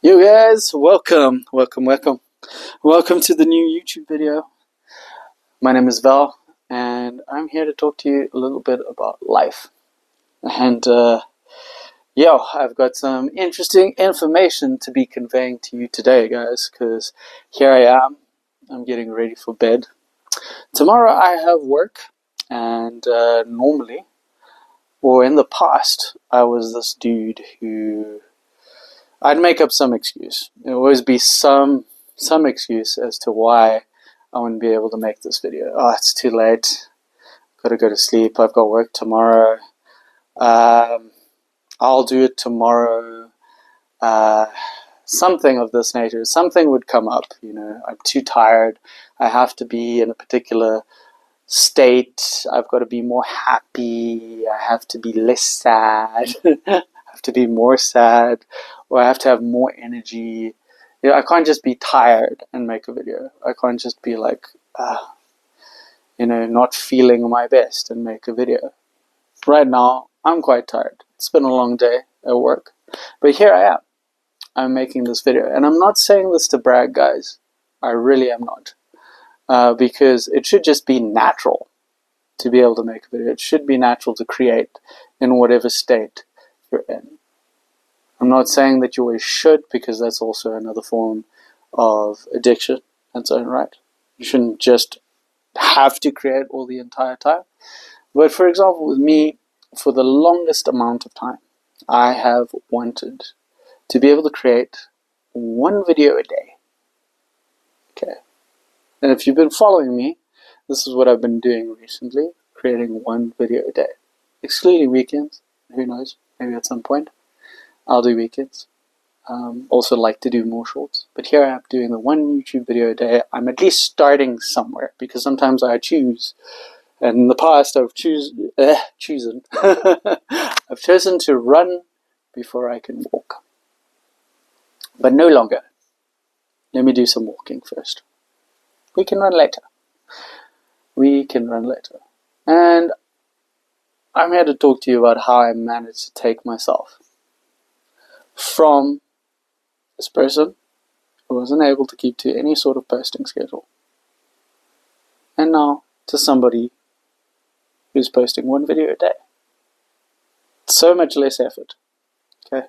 You guys, welcome to the new YouTube video. My name is Val, and I'm here to talk to you a little bit about life. And I've got some interesting information to be conveying to you today, guys, because here I am. I'm getting ready for bed. Tomorrow I have work, and normally, or in the past, I was this dude who I'd make up some excuse. There would always be some excuse as to why I wouldn't be able to make this video. Oh, it's too late. I've got to go to sleep. I've got work tomorrow. I'll do it tomorrow. Something of this nature. Something would come up. I'm too tired. I have to be in a particular state. I've got to be more happy. I have to be less sad. I have to be more sad, or I have to have more energy. I can't just be tired and make a video. I can't just be like, not feeling my best and make a video. Right now, I'm quite tired. It's been a long day at work, but here I am. I'm making this video, and I'm not saying this to brag, guys. I really am not. Because it should just be natural to be able to make a video. It should be natural to create in whatever state you're in. I'm not saying that you always should, because that's also another form of addiction in its own right. You shouldn't just have to create all the entire time. But for example, with me, for the longest amount of time, I have wanted to be able to create one video a day. Okay. And if you've been following me, this is what I've been doing recently, creating one video a day, excluding weekends. Who knows, maybe at some point I'll do weekends. Also like to do more shorts, but here I am doing the one YouTube video a day. I'm at least starting somewhere, because sometimes I choose, and in the past I've chosen I've chosen to run before I can walk, but no longer. Let me do some walking first. We can run later. And I'm here to talk to you about how I managed to take myself from this person who wasn't able to keep to any sort of posting schedule, and now to somebody who's posting one video a day. So much less effort. Okay?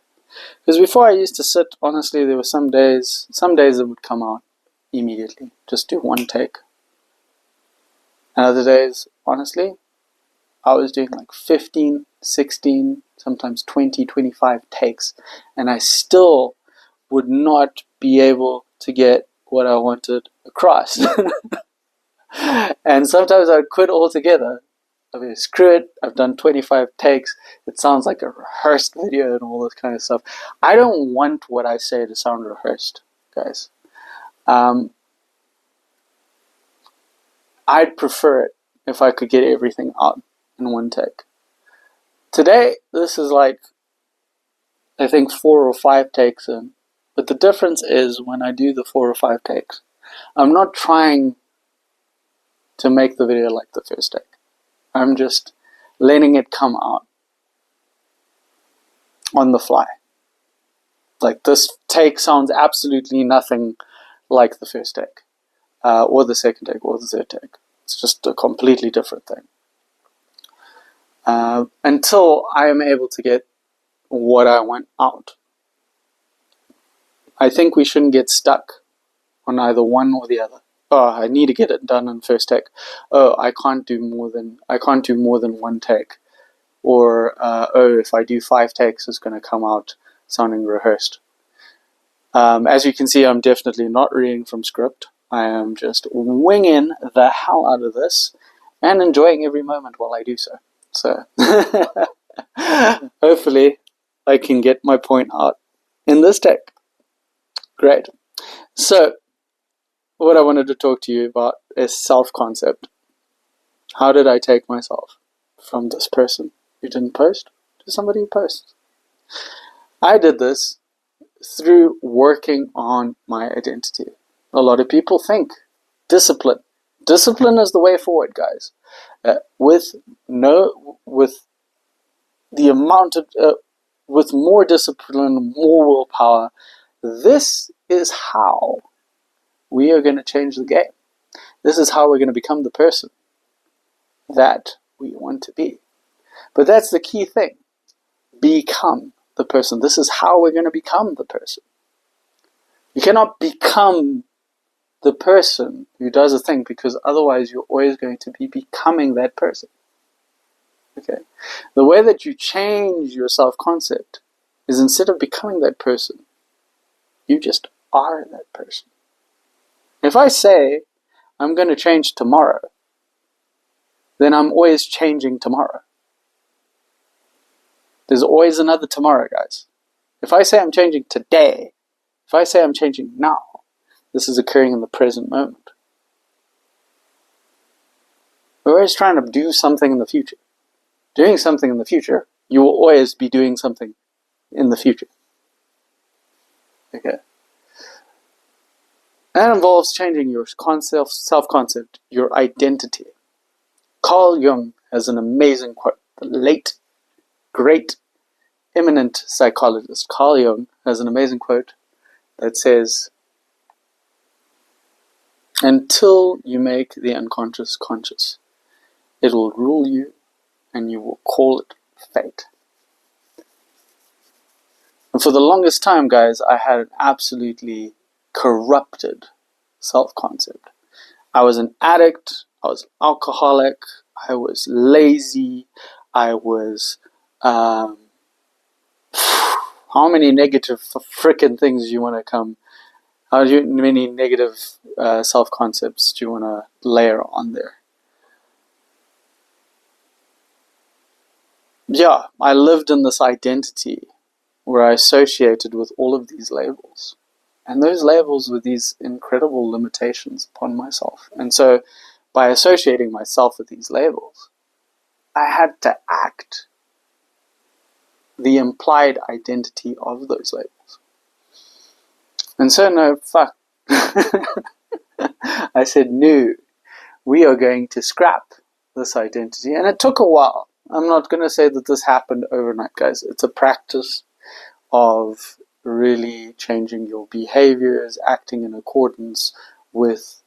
Because before I used to sit, honestly, there were some days that would come out immediately. Just do one take. And other days, honestly, I was doing like 15, 16, sometimes 20, 25 takes, and I still would not be able to get what I wanted across. And sometimes I would quit altogether. I mean, screw it, I've done 25 takes, it sounds like a rehearsed video and all this kind of stuff. I don't want what I say to sound rehearsed, guys. I'd prefer it if I could get everything out in one take. Today, this is like, I think 4 or 5 takes in. But the difference is, when I do the 4 or 5 takes, I'm not trying to make the video like the first take. I'm just letting it come out on the fly. Like, this take sounds absolutely nothing like the first take, or the second take, or the third take. It's just a completely different thing. Until I am able to get what I want out. I think we shouldn't get stuck on either one or the other. Oh, I need to get it done in first take. Oh, I can't do more than one take. Or if I do 5 takes, it's going to come out sounding rehearsed. As you can see, I'm definitely not reading from script. I am just winging the hell out of this and enjoying every moment while I do so. So hopefully I can get my point out in this take. Great. So what I wanted to talk to you about is self-concept. How did I take myself from this person who didn't post to somebody who posts? I did this through working on my identity. A lot of people think discipline. Discipline is the way forward, guys. With more discipline, more willpower, this is how we are going to change the game. This is how we're going to become the person that we want to be. But that's the key thing. Become the person. This is how we're going to become the person. You cannot become the person who does a thing, because otherwise you're always going to be becoming that person. Okay? The way that you change your self-concept is, instead of becoming that person, you just are that person. If I say I'm going to change tomorrow, then I'm always changing tomorrow. There's always another tomorrow, guys. If I say I'm changing today, if I say I'm changing now, this is occurring in the present moment. We're always trying to do something in the future. Doing something in the future, you will always be doing something in the future. Okay? That involves changing your self-concept, your identity. Carl Jung has an amazing quote. The late, great, eminent psychologist Carl Jung has an amazing quote that says, "Until you make the unconscious conscious, it will rule you and you will call it fate." And for the longest time, guys, I had an absolutely corrupted self-concept. I was an addict, I was alcoholic, I was lazy, I was, how many negative frickin' things do you want to come, many negative self-concepts do you want to layer on there? Yeah, I lived in this identity where I associated with all of these labels. And those labels were these incredible limitations upon myself. And so, by associating myself with these labels, I had to act the implied identity of those labels. And so, no, fuck. I said, no, we are going to scrap this identity. And it took a while. I'm not going to say that this happened overnight, guys. It's a practice of really changing your behaviors, acting in accordance with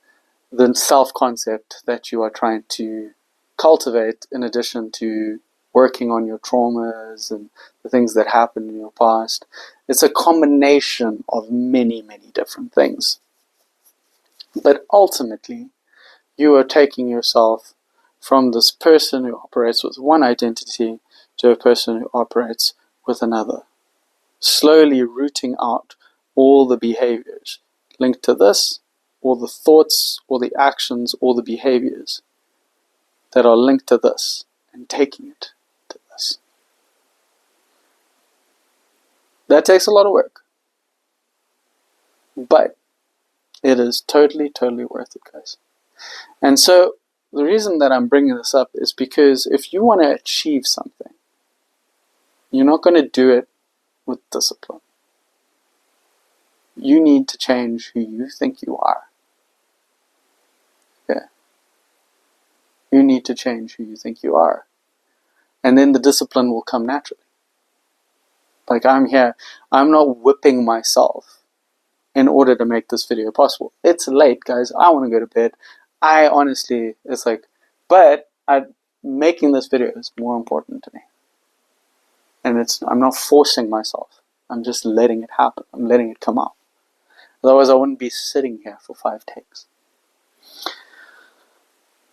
the self-concept that you are trying to cultivate, in addition to working on your traumas and the things that happened in your past. It's a combination of many, many different things. But ultimately, you are taking yourself from this person who operates with one identity to a person who operates with another. Slowly rooting out all the behaviors linked to this, or the thoughts, or the actions, or the behaviors that are linked to this, and taking it to this. That takes a lot of work. But it is totally, totally worth it, guys. And so, the reason that I'm bringing this up is because if you want to achieve something, you're not going to do it with discipline. You need to change who you think you are. Yeah. You need to change who you think you are. And then the discipline will come naturally. Like, I'm here, I'm not whipping myself in order to make this video possible. It's late, guys. I want to go to bed. I honestly, it's like, but making this video is more important to me. And I'm not forcing myself. I'm just letting it happen. I'm letting it come out. Otherwise, I wouldn't be sitting here for 5 takes.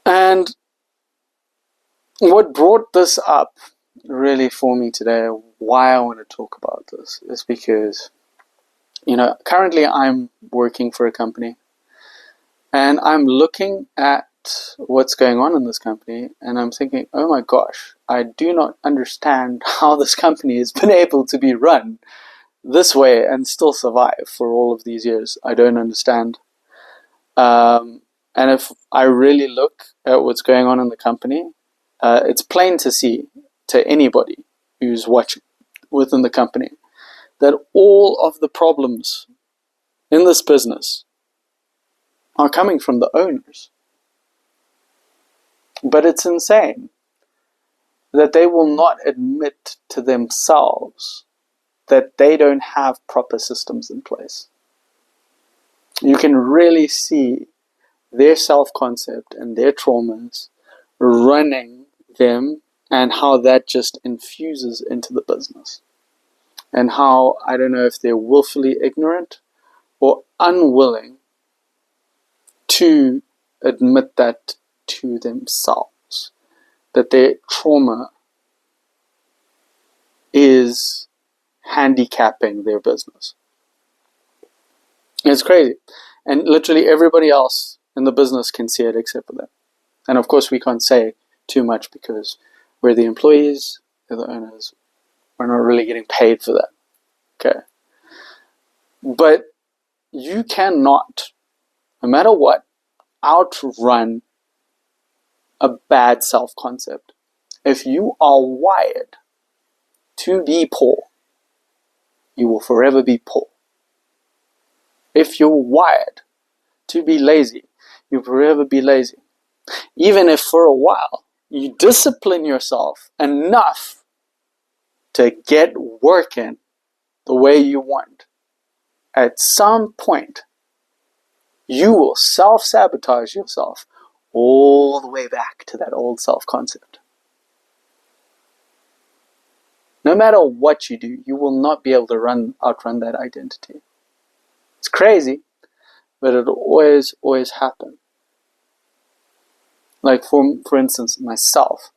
And what brought this up really for me today, why I want to talk about this, is because, currently I'm working for a company, and I'm looking at what's going on in this company, and I'm thinking, oh my gosh, I do not understand how this company has been able to be run this way and still survive for all of these years. I don't understand. And if I really look at what's going on in the company, it's plain to see to anybody who's watching within the company that all of the problems in this business are coming from the owners. But it's insane that they will not admit to themselves that they don't have proper systems in place. You can really see their self-concept and their traumas running them, and how that just infuses into the business. And how, I don't know if they're willfully ignorant or unwilling to admit that to themselves, that their trauma is handicapping their business. It's crazy. And literally everybody else in the business can see it except for them. And of course we can't say too much because we're the employees, they're the owners. We're not really getting paid for that. Okay. But you cannot, no matter what, outrun a bad self-concept. If you are wired to be poor, you will forever be poor. If you're wired to be lazy, you'll forever be lazy. Even if for a while you discipline yourself enough to get working the way you want, at some point you will self-sabotage yourself all the way back to that old self-concept. No matter what you do, you will not be able to outrun that identity. It's crazy, but it'll always happen. Like for instance, myself,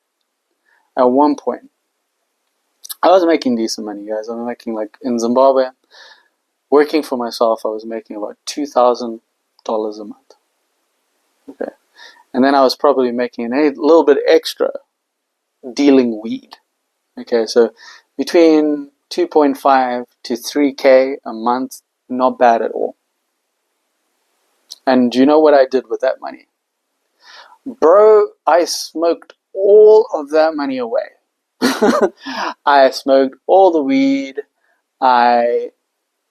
at one point, I was making decent money, guys. I was making, like, in Zimbabwe, working for myself, I was making about $2,000 a month. Okay. And then I was probably making a little bit extra dealing weed. Okay, so between 2.5 to 3K a month, not bad at all. And do you know what I did with that money? Bro, I smoked all of that money away. I smoked all the weed. I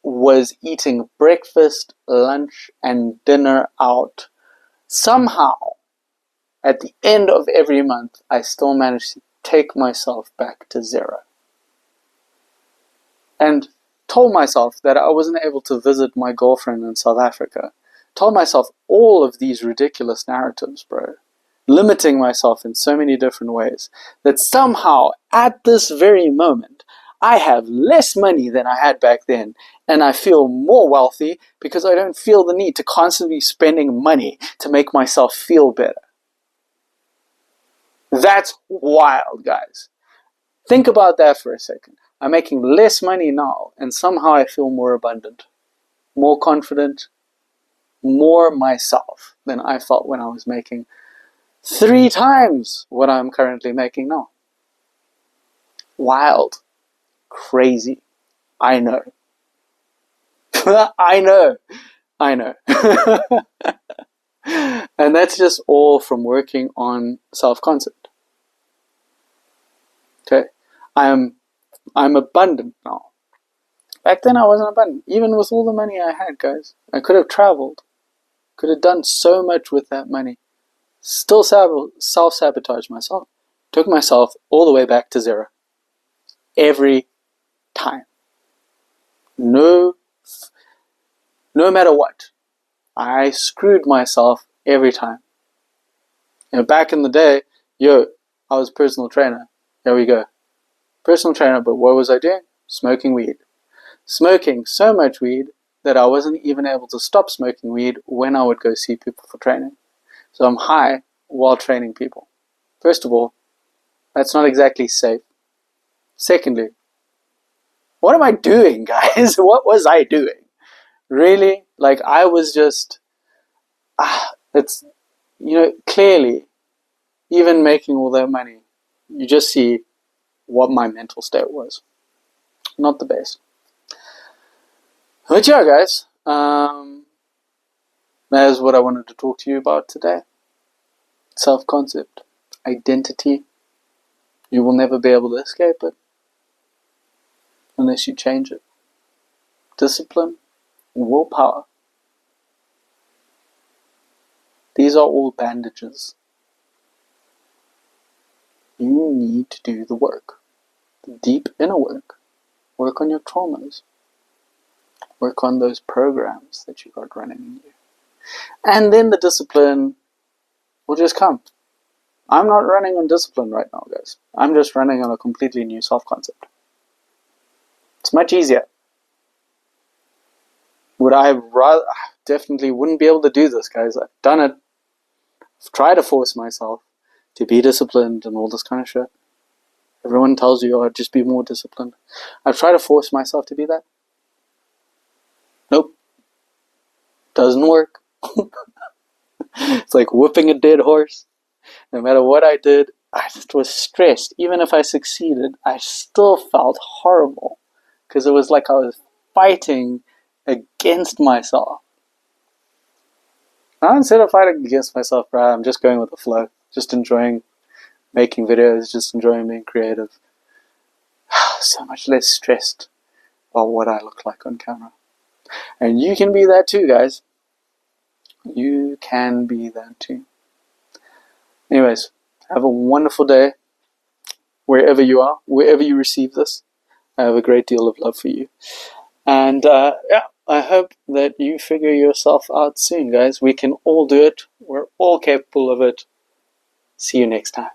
was eating breakfast, lunch, and dinner out. Somehow, at the end of every month, I still managed to take myself back to zero. And told myself that I wasn't able to visit my girlfriend in South Africa. Told myself all of these ridiculous narratives, bro. Limiting myself in so many different ways. That somehow, at this very moment, I have less money than I had back then. And I feel more wealthy because I don't feel the need to constantly spending money to make myself feel better. That's wild, guys. Think about that for a second. I'm making less money now, and somehow I feel more abundant, more confident, more myself than I felt when I was making 3 times what I'm currently making now. Wild. Crazy. I know. I know. And that's just all from working on self-concept. Okay? I'm abundant now. Back then I wasn't abundant. Even with all the money I had, guys. I could have traveled. Could have done so much with that money. Still self-sabotage myself. Took myself all the way back to zero. Every time. No matter what. I screwed myself every time. You know, back in the day, I was a personal trainer. There we go. Personal trainer, but what was I doing? Smoking weed. Smoking so much weed that I wasn't even able to stop smoking weed when I would go see people for training. So I'm high while training people. First of all, that's not exactly safe. Secondly, what am I doing, guys? What was I doing? Really? Like, I was just, it's, clearly, even making all that money, you just see what my mental state was. Not the best. But yeah, guys, that is what I wanted to talk to you about today. Self-concept, identity. You will never be able to escape it unless you change it. Discipline, willpower. These are all bandages. You need to do the work, the deep inner work, Work on your traumas. Work on those programs that you got running in you. And then the discipline will just come. I'm not running on discipline right now, guys. I'm just running on a completely new self-concept. It's much easier. Would I rather? Definitely wouldn't be able to do this, guys. I've done it. I've tried to force myself to be disciplined and all this kind of shit. Everyone tells you, oh, just be more disciplined. I've tried to force myself to be that. Nope. Doesn't work. It's like whipping a dead horse. No matter what I did, I just was stressed. Even if I succeeded, I still felt horrible. Because it was like I was fighting against myself. Now, instead of fighting against myself, bro, I'm just going with the flow. Just enjoying making videos, just enjoying being creative. So much less stressed about what I look like on camera. And you can be that too, guys. You can be that too. Anyways, have a wonderful day. Wherever you are, wherever you receive this, I have a great deal of love for you. And yeah, I hope that you figure yourself out soon, guys. We can all do it. We're all capable of it. See you next time.